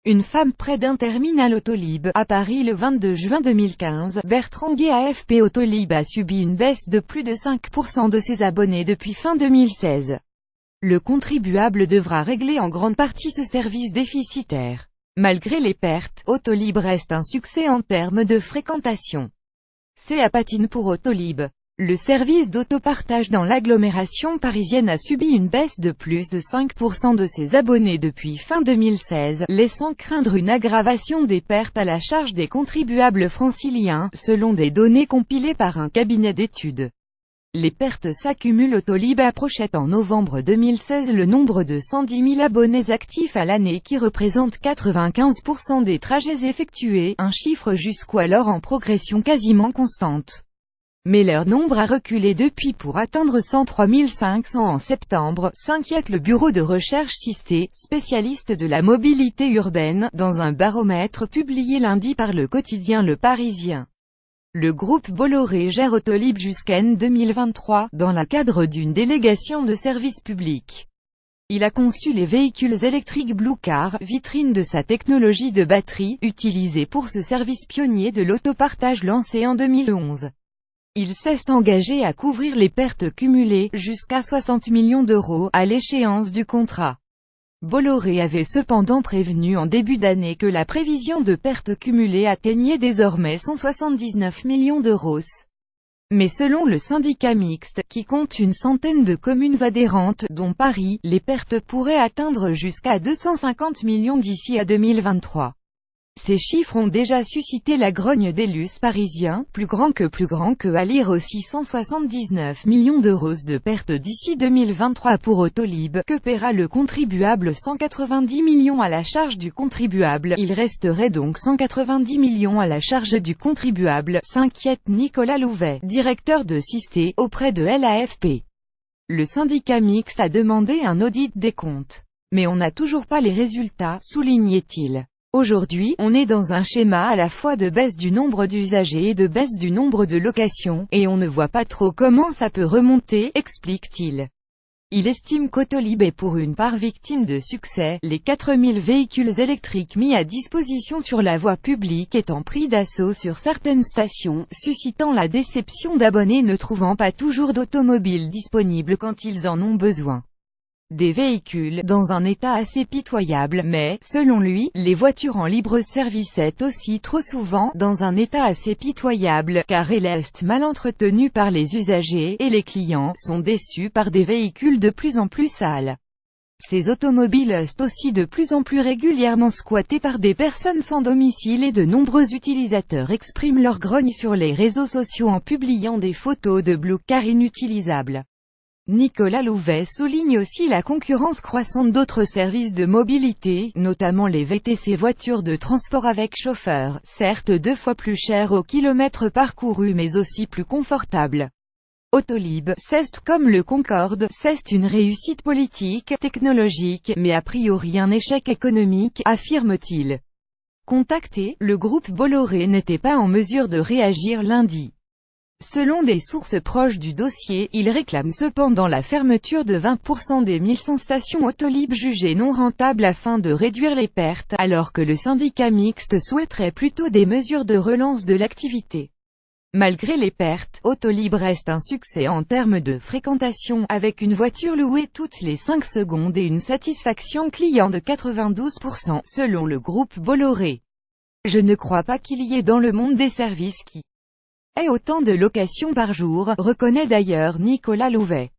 Une femme près d'un terminal Autolib, à Paris le 22 juin 2015, Bertrand Guay AFP Autolib a subi une baisse de plus de 5% de ses abonnés depuis fin 2016. Le contribuable devra régler en grande partie ce service déficitaire. Malgré les pertes, Autolib reste un succès en termes de fréquentation. C'est à patine pour Autolib. Le service d'autopartage dans l'agglomération parisienne a subi une baisse de plus de 5% de ses abonnés depuis fin 2016, laissant craindre une aggravation des pertes à la charge des contribuables franciliens, selon des données compilées par un cabinet d'études. Les pertes s'accumulent. Autolib approchait en novembre 2016 le nombre de 110 000 abonnés actifs à l'année qui représente 95% des trajets effectués, un chiffre jusqu'alors en progression quasiment constante. Mais leur nombre a reculé depuis pour atteindre 103 500 en septembre, s'inquiète le bureau de recherche Systé, spécialiste de la mobilité urbaine, dans un baromètre publié lundi par le quotidien Le Parisien. Le groupe Bolloré gère Autolib jusqu'en 2023, dans le cadre d'une délégation de service public. Il a conçu les véhicules électriques Blue Car, vitrine de sa technologie de batterie, utilisée pour ce service pionnier de l'autopartage lancé en 2011. Il s'est engagé à couvrir les pertes cumulées, jusqu'à 60 millions d'euros, à l'échéance du contrat. Bolloré avait cependant prévenu en début d'année que la prévision de pertes cumulées atteignait désormais 179 millions d'euros. Mais selon le syndicat mixte, qui compte une centaine de communes adhérentes, dont Paris, les pertes pourraient atteindre jusqu'à 250 millions d'ici à 2023. Ces chiffres ont déjà suscité la grogne d'élus parisiens, plus grand que à lire aussi 179 millions d'euros de pertes d'ici 2023 pour Autolib, que paiera le contribuable 190 millions à la charge du contribuable, il resterait donc 190 millions à la charge du contribuable, s'inquiète Nicolas Louvet, directeur de Systé, auprès de l'AFP. Le syndicat mixte a demandé un audit des comptes. Mais on n'a toujours pas les résultats, soulignait-il. Aujourd'hui, on est dans un schéma à la fois de baisse du nombre d'usagers et de baisse du nombre de locations, et on ne voit pas trop comment ça peut remonter, explique-t-il. Il estime qu'Autolib est pour une part victime de succès, les 4000 véhicules électriques mis à disposition sur la voie publique étant pris d'assaut sur certaines stations, suscitant la déception d'abonnés ne trouvant pas toujours d'automobiles disponibles quand ils en ont besoin. Des véhicules dans un état assez pitoyable, mais, selon lui, les voitures en libre-service est aussi trop souvent dans un état assez pitoyable, car elles restent mal entretenues par les usagers, et les clients sont déçus par des véhicules de plus en plus sales. Ces automobiles sont aussi de plus en plus régulièrement squattées par des personnes sans domicile et de nombreux utilisateurs expriment leur grogne sur les réseaux sociaux en publiant des photos de Blue Car inutilisables. Nicolas Louvet souligne aussi la concurrence croissante d'autres services de mobilité, notamment les VTC voitures de transport avec chauffeur, certes 2 fois plus chères au kilomètre parcouru mais aussi plus confortables. Autolib, c'est comme le Concorde, c'est une réussite politique, technologique, mais a priori un échec économique, affirme-t-il. Contacté, le groupe Bolloré n'était pas en mesure de réagir lundi. Selon des sources proches du dossier, il réclame cependant la fermeture de 20% des 1100 stations Autolib jugées non rentables afin de réduire les pertes, alors que le syndicat mixte souhaiterait plutôt des mesures de relance de l'activité. Malgré les pertes, Autolib reste un succès en termes de fréquentation, avec une voiture louée toutes les 5 secondes et une satisfaction client de 92%, selon le groupe Bolloré. Je ne crois pas qu'il y ait dans le monde des services qui aient autant de locations par jour, reconnaît d'ailleurs Nicolas Louvet.